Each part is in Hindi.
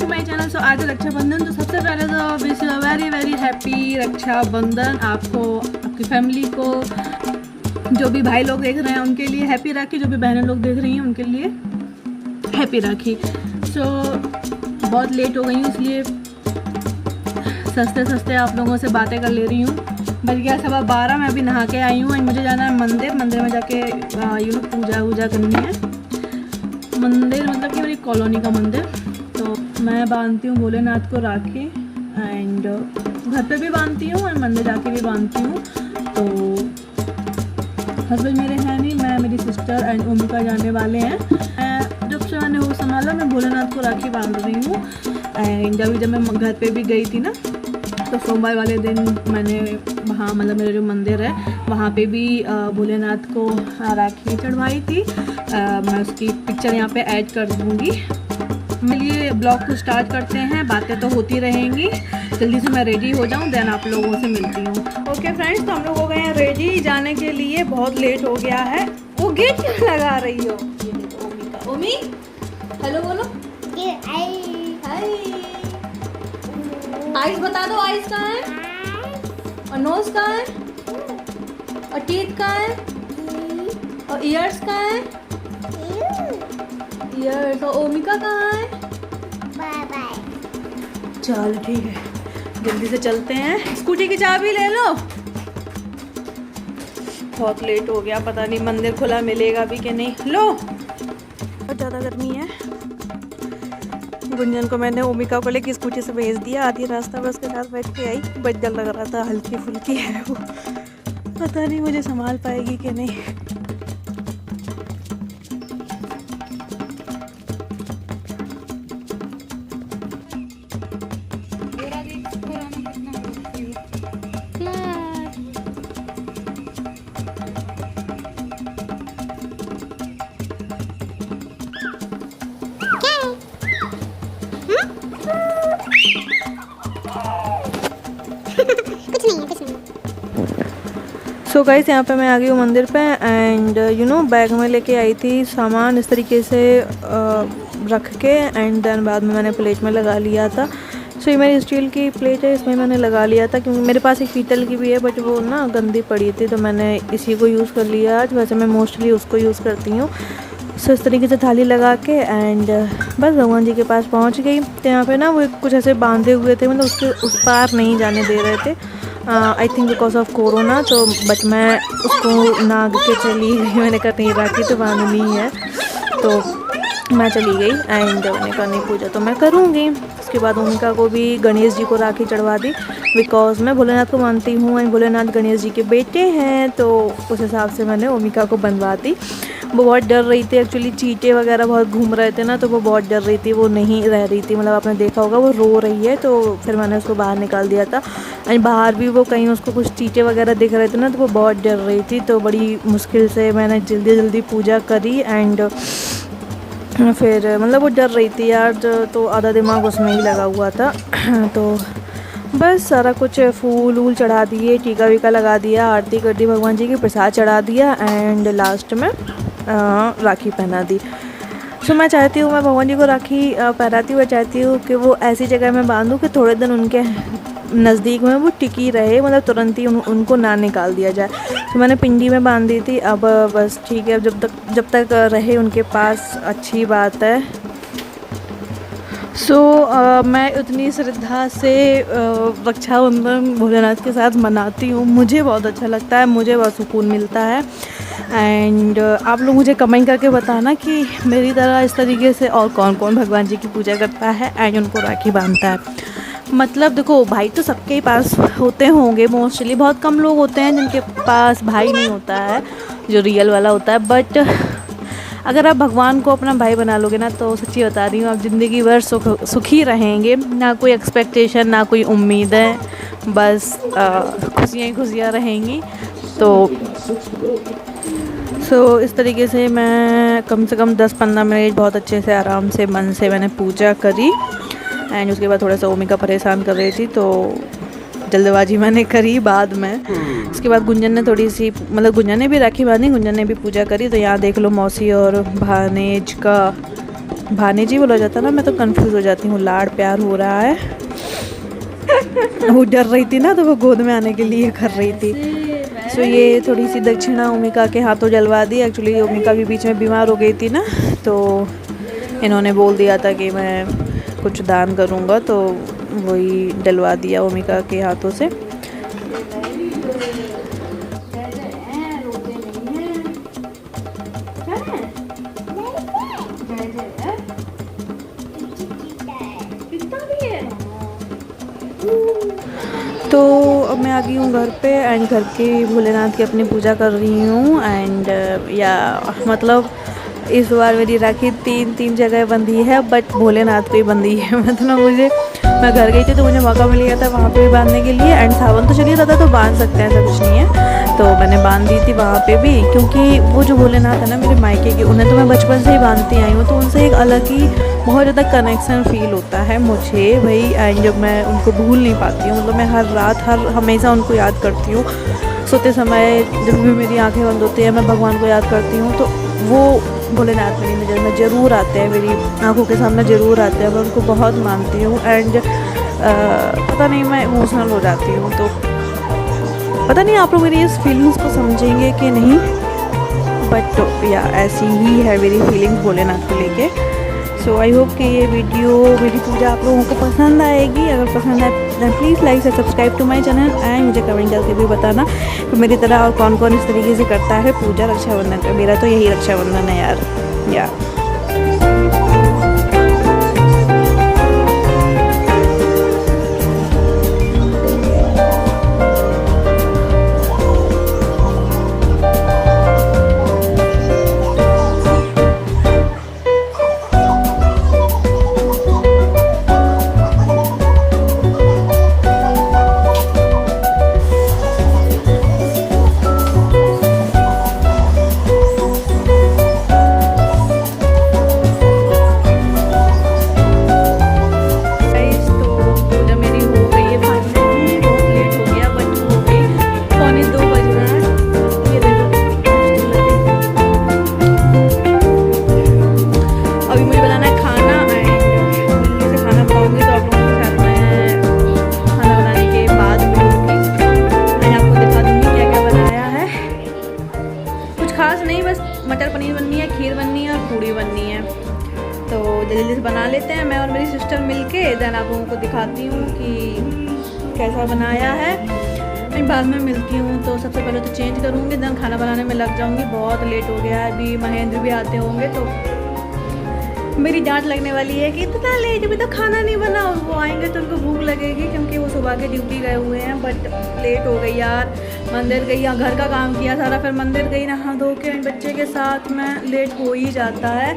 To my channel. सो आज रक्षाबंधन, तो सबसे पहले तो wish very very happy Rakshabandhan आपको, आपकी फैमिली को, जो भी भाई लोग देख रहे हैं उनके लिए हैप्पी राखी, जो भी बहनें लोग देख रही हैं उनके लिए हैप्पी राखी। सो बहुत लेट हो गई हूँ, इसलिए सस्ते सस्ते आप लोगों से बातें कर ले रही हूँ। बज गया 12:15, मैं अभी नहा के आई हूँ एंड मुझे जाना है मंदिर में जाके पूजा वूजा करनी है। मंदिर मतलब कि मेरी कॉलोनी का मंदिर। तो मैं बांधती हूँ भोलेनाथ को राखी एंड घर पे भी बांधती हूँ और मंदिर जाके भी बांधती हूँ। तो हस्बैंड मेरे हैं नहीं, मैं, मेरी सिस्टर एंड ओमिका जाने वाले हैं। जब से मैंने वो संभाला मैं भोलेनाथ को राखी बांध रही हूँ। एंड जब मैं घर पे भी गई थी ना, तो सोमवार वाले दिन मैंने वहाँ मतलब मेरा जो मंदिर है वहाँ पे भी भोलेनाथ को राखी चढ़वाई थी। मैं उसकी पिक्चर यहाँ पे ऐड कर दूँगी। चलिए ब्लॉग को स्टार्ट करते हैं, बातें तो होती रहेंगी। जल्दी से मैं रेडी हो जाऊँ, देन आप लोगों से मिलती हूँ। ओके फ्रेंड्स, तो हम लोग हो गए हैं रेडी जाने के लिए, बहुत लेट हो गया है। वो गेट क्यों लगा रही हो? ये देखो ओमिका। ओमी हेलो बोलो। हाय। आइस बता दो, आइस कहाँ है और नोज कहाँ है और टीथ कहाँ है और ईयर्स कहाँ है? ईयर्स। और ओमिका कहाँ है? Bye bye. चल ठीक है, जल्दी से चलते हैं। स्कूटी की चाबी ले लो। बहुत लेट हो गया, पता नहीं मंदिर खुला मिलेगा भी कि नहीं। लो, बहुत ज़्यादा गर्मी है। गुंजन को मैंने ओमिका को लेकर स्कूटी से भेज दिया, आधी रास्ता बस के साथ बैठ के आई। बट डर लग रहा था, हल्की फुल्की है वो, पता नहीं मुझे संभाल पाएगी कि नहीं। सो गाइस, यहाँ पे मैं आ गई हूँ मंदिर पे एंड बैग में लेके आई थी सामान इस तरीके से रख के एंड देन बाद में मैंने प्लेट में लगा लिया था। सो ये मेरी स्टील की प्लेट है, इसमें मैंने लगा लिया था क्योंकि मेरे पास एक पीतल की भी है बट वो ना गंदी पड़ी थी, तो मैंने इसी को यूज़ कर लिया आज। वैसे मैं मोस्टली उसको यूज़ करती हूँ। सो इस तरीके से थाली लगा के एंड बस भगवान जी के पास पहुँच गई। तो यहाँ पे ना वो कुछ ऐसे बांधे हुए थे, मतलब उसके उस पार नहीं जाने दे रहे थे, I think because of corona. तो बट मैं उसको नाग के चली गई, मैंने कहा नहीं राखी तो बांधनी है, तो मैं चली गई एंड उन्हें करनी पूजा तो मैं करूँगी। उसके बाद ओमिका को भी गणेश जी को राखी चढ़वा दी बिकॉज मैं भोलेनाथ को मानती हूँ एंड भोलेनाथ गणेश जी के बेटे हैं, तो उस हिसाब से मैंने ओमिका को बनवा दी। वो बहुत डर रही थी एक्चुअली, चींटे वगैरह बहुत घूम रहे थे ना, तो वो बहुत डर रही थी, वो नहीं रह रही थी, मतलब आपने देखा होगा वो रो रही है। तो फिर मैंने उसको बाहर निकाल दिया था एंड बाहर भी वो कहीं उसको कुछ चींटे वगैरह दिख रहे थे ना, तो वो बहुत डर रही थी। तो बड़ी मुश्किल से मैंने जल्दी जल्दी पूजा करी एंड फिर मतलब वो डर रही थी यार, तो आधा दिमाग उसमें ही लगा हुआ था। तो बस सारा कुछ फूल वूल चढ़ा दिए, टीका वीका लगा दिया, आरती कर दी भगवान जी की, प्रसाद चढ़ा दिया एंड लास्ट में राखी पहना दी। सो मैं चाहती हूँ, मैं भगवान जी को राखी पहनाती हुए चाहती हूँ कि वो ऐसी जगह में बांधूँ कि थोड़े दिन उनके नज़दीक में वो टिकी रहे, मतलब तुरंत ही उनको ना निकाल दिया जाए। तो मैंने पिंडी में बांध दी थी, अब बस ठीक है, जब तक रहे उनके पास अच्छी बात है। सो मैं उतनी श्रद्धा से रक्षाबंधन भोलेनाथ के साथ मनाती हूँ, मुझे बहुत अच्छा लगता है, मुझे बहुत सुकून मिलता है। एंड आप लोग मुझे कमेंट करके बताना कि मेरी तरह इस तरीके से और कौन कौन भगवान जी की पूजा करता है एंड उनको राखी बांधता है। मतलब देखो, भाई तो सबके पास होते होंगे मोस्टली, बहुत कम लोग होते हैं जिनके पास भाई नहीं होता है जो रियल वाला होता है। बट अगर आप भगवान को अपना भाई बना लोगे ना, तो सच्ची बता रही हूँ आप ज़िंदगी भर सुखी रहेंगे। ना कोई एक्सपेक्टेशन, ना कोई उम्मीदें, बस खुशियाँ ही खुशियाँ रहेंगी। तो इस तरीके से मैं कम से कम 10-15 मिनट बहुत अच्छे से आराम से मन से मैंने पूजा करी एंड उसके बाद थोड़ा सा ओमिका परेशान कर रही थी, तो जल्दबाजी मैंने करी बाद में। उसके बाद गुंजन ने थोड़ी सी, मतलब गुंजन ने भी राखी बांधी, गुंजन ने भी पूजा करी। तो यहाँ देख लो मौसी और भानेज का भाने जी बोला जाता ना, मैं तो कंफ्यूज हो जाती हूँ, लाड़ प्यार हो रहा है। वो डर रही थी ना, तो वो गोद में आने के लिए कर रही थी। सो ये थोड़ी सी दक्षिणा ओमिका के हाथों डलवा दी। एक्चुअली ओमिका भी बीच में बीमार हो गई थी ना, तो इन्होंने बोल दिया था कि मैं कुछ दान करूँगा, तो वही डलवा दिया ओमिका के हाथों से। तो अब मैं आ गई हूँ घर पे एंड घर के भोलेनाथ की अपनी पूजा कर रही हूँ। एंड या मतलब इस बार मेरी राखी तीन जगह बंधी है, बट भोलेनाथ को ही बंधी है। मतलब मैं घर गई थी तो मुझे मौका मिल गया था वहाँ पे भी बांधने के लिए। एंड सावन तो चलिए रहता तो बांध सकते हैं, ऐसा कुछ नहीं है। तो मैंने बांध दी थी वहाँ पे भी, क्योंकि वो जो भोलेनाथ है ना मेरे मायके के, उन्हें तो मैं बचपन से ही बांधती आई हूँ, तो उनसे एक अलग ही बहुत ज़्यादा कनेक्शन फील होता है मुझे भाई। एंड जब मैं उनको भूल नहीं पाती हूँ, मतलब मैं हर रात हमेशा उनको याद करती हूँ। सोते समय जब भी मेरी आंखें बंद होती हैं, मैं भगवान को याद करती हूँ, तो वो भोलेनाथ मेरी नज़र में ज़रूर आते हैं, मेरी आंखों के सामने ज़रूर आते हैं। मैं उनको बहुत मानती हूँ। एंड पता नहीं, मैं इमोशनल हो जाती हूँ। तो पता नहीं आप लोग मेरी इस फीलिंग्स को समझेंगे कि नहीं, बट या ऐसी ही है मेरी फीलिंग्स भोलेनाथ को लेके। सो आई होप कि ये वीडियो, मेरी पूजा आप लोगों को पसंद आएगी। अगर पसंद आए देन प्लीज़ लाइक से subscribe to my channel and मुझे कमेंट करके भी बताना कि मेरी तरह और कौन कौन इस तरीके से करता है पूजा रक्षाबंधन का। मेरा तो यही रक्षाबंधन है यार, या मटर पनीर बननी है, खीर बननी है और पूड़ी बननी है। तो जल्दी से बना लेते हैं, मैं और मेरी सिस्टर मिलके। देन आप लोगों को दिखाती हूँ कि कैसा बनाया है। मैं बाद में मिलती हूँ। तो सबसे पहले तो चेंज करूँगी, देन खाना बनाने में लग जाऊँगी। बहुत लेट हो गया है, अभी महेंद्र भी आते होंगे तो मेरी डांट लगने वाली है कि इतना लेट अभी तो खाना नहीं बना। वो आएंगे तो उनको भूख लगेगी, क्योंकि वो सुबह के ड्यूटी गए हुए हैं। बट लेट हो गई यार, मंदिर गई, यहाँ घर का काम किया सारा, फिर मंदिर गई नहा धो के बच्चे के साथ में लेट हो ही जाता है।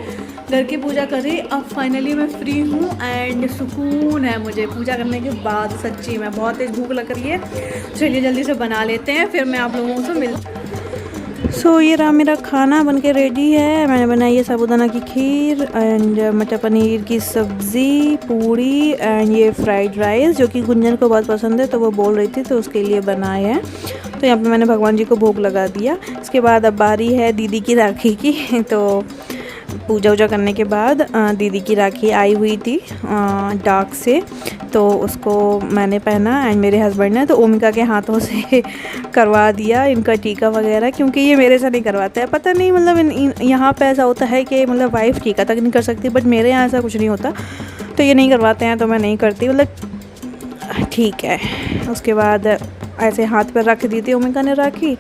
घर की पूजा करी, अब फाइनली मैं फ्री हूँ एंड सुकून है मुझे पूजा करने के बाद। सच्ची में बहुत तेज़ भूख लग रही है। चलिए जल्दी से बना लेते हैं, फिर मैं आप लोगों से मिल। सो ये रहा मेरा खाना बनके रेडी है। मैंने बनाई है साबूदाना की खीर एंड मटर पनीर की सब्ज़ी, पूड़ी एंड ये फ्राइड राइस, जो कि गुंजन को बहुत पसंद है तो वो बोल रही थी, तो उसके लिए बनाए हैं। तो यहाँ पे मैंने भगवान जी को भोग लगा दिया। इसके बाद अब बारी है दीदी की राखी की। तो पूजा वूजा करने के बाद दीदी की राखी आई हुई थी डाक से, तो उसको मैंने पहना एंड मेरे हस्बैंड ने तो ओमिका के हाथों से करवा दिया इनका टीका वगैरह, क्योंकि ये मेरे से नहीं करवाता है। पता नहीं मतलब यहाँ पे ऐसा होता है कि मतलब वाइफ टीका तक नहीं कर सकती, बट मेरे यहाँ ऐसा कुछ नहीं होता। तो ये नहीं करवाते हैं तो मैं नहीं करती, मतलब ठीक है। उसके बाद ऐसे हाथ पर रख दी थी ओमिका ने राखी,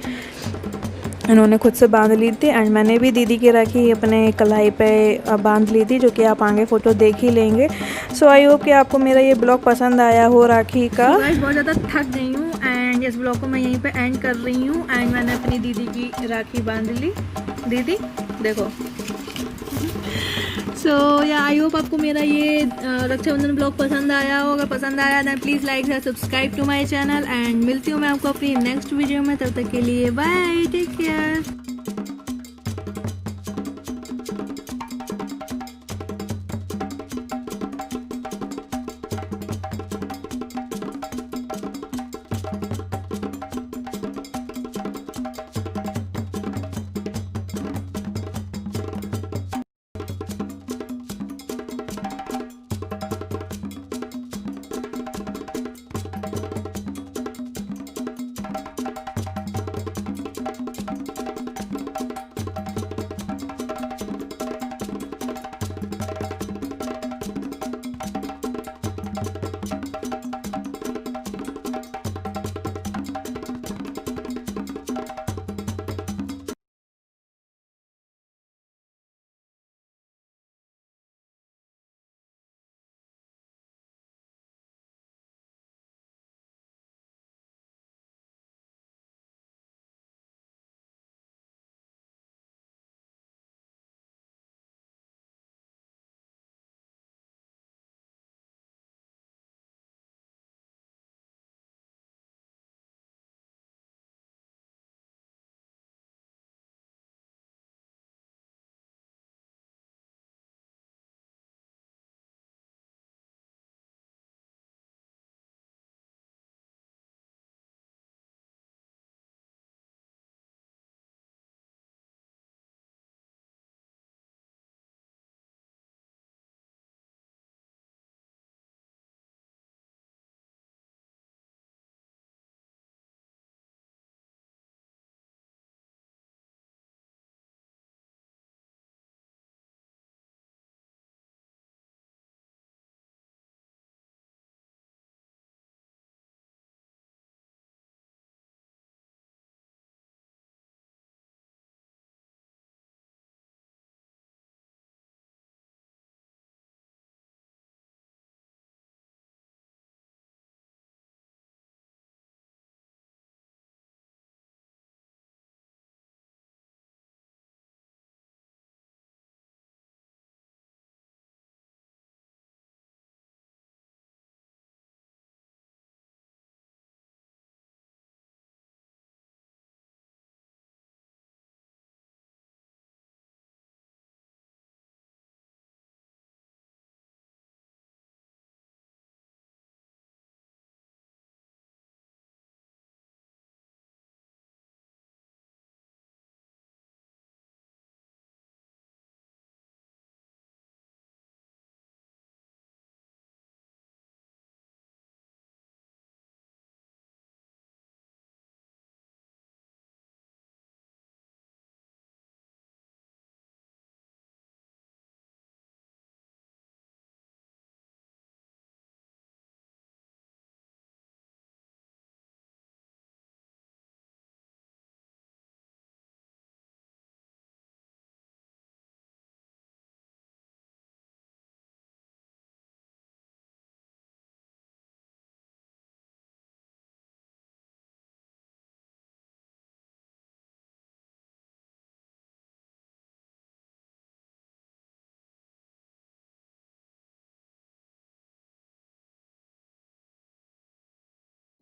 इन्होंने खुद से बांध ली थी एंड मैंने भी दीदी की राखी अपने कलाई पे बांध ली थी, जो कि आप आगे फ़ोटो देख ही लेंगे। सो आई होप कि आपको मेरा ये ब्लॉग पसंद आया हो राखी का। बहुत ज़्यादा थक गई हूँ एंड इस ब्लॉग को मैं यहीं पे एंड कर रही हूँ। एंड मैंने अपनी दीदी की राखी बांध ली। दीदी देखो। सो या आई होप आपको मेरा ये रक्षाबंधन ब्लॉग पसंद आया हो। अगर पसंद आया तो please like and subscribe to my channel and मिलती हूँ मैं आपको अपनी नेक्स्ट वीडियो में। तब तक के लिए बाय, टेक केयर।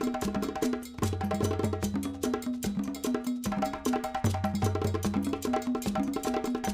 है।